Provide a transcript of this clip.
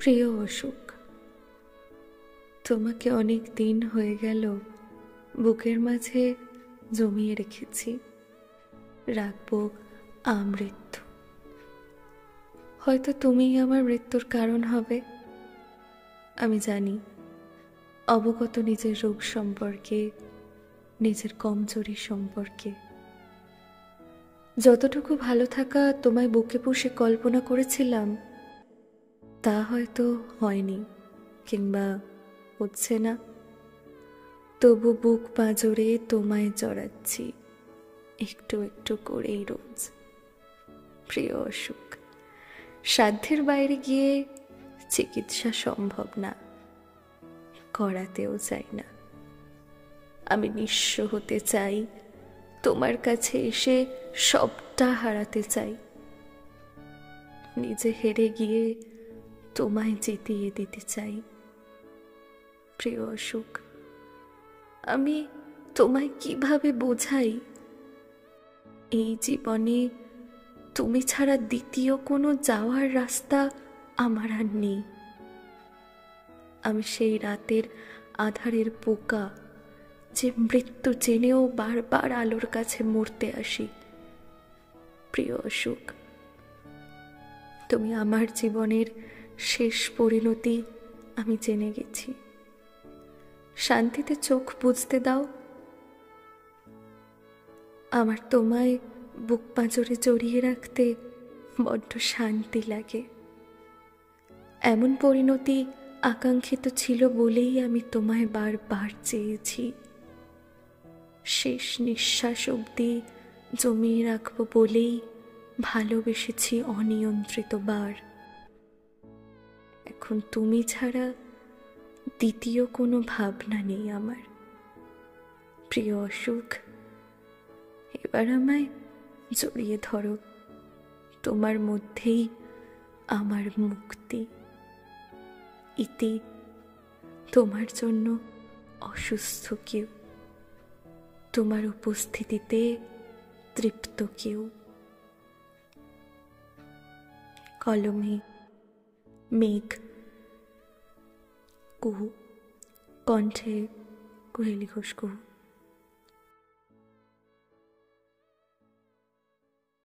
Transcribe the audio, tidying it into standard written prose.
প্রিয় অসুখ, তোমাকে অনেক দিন হয়ে গেল বুকের মাঝে জমিয়ে রেখেছি। রাখবো আমৃত্যু। হয়তো তুমিই আমার মৃত্যুর কারণ হবে। আমি জানি, অবগত নিজের রোগ সম্পর্কে, নিজের কমজোরি সম্পর্কে। যতটুকু ভালো থাকা তোমায় বুকে পুষে কল্পনা করেছিলাম, তা হয়তো হয়নি, কিংবা হচ্ছে না। তবু বুক পাঁজরে তোমায় জড়াচ্ছি একটু একটু করেই রোজ। প্রিয় অসুখ, সাধ্যের বাইরে গিয়ে চিকিৎসা সম্ভব না, করাতেও চাই না। আমি নিঃস্ব হতে চাই, তোমার কাছে এসে সবটা হারাতে চাই। নিজে হেরে গিয়ে তোমায় জিতিয়ে দিতে চাই। প্রিয় অসুখ, আমি তোমায় কিভাবে বোঝাই, এই জীবনে তুমি ছাড়া দ্বিতীয় কোনো যাওয়ার রাস্তা আমার আর নেই। আমি সেই রাতের আধারের পোকা, যে মৃত্যু জেনেও বারবার আলোর কাছে মরতে আসি। প্রিয় অসুখ, তুমি আমার জীবনের শেষ পরিণতি আমি জেনে গেছি। শান্তিতে চোখ বুঝতে দাও। আমার তোমায় বুক পাঁজরে জড়িয়ে রাখতে বড্ড শান্তি লাগে। এমন পরিণতি আকাঙ্ক্ষিত ছিল বলেই আমি তোমায় বারবার চেয়েছি। শেষ নিঃশ্বাস অবধি জমিয়ে রাখবো বলেই ভালোবেসেছি অনিয়ন্ত্রিত বার। এখন তুমি ছাড়া দ্বিতীয় কোনো ভাবনা নেই আমার। প্রিয় অসুখ, এবার আমায় জড়িয়ে ধরো। তোমার মধ্যেই আমার মুক্তি। ইতি, তোমার জন্য অসুস্থ কেউ, তোমার উপস্থিতিতে তৃপ্ত কেউ। কলমে মেঘ, কুহু, কণ্ঠে কোহেলি ঘোষ কুহু।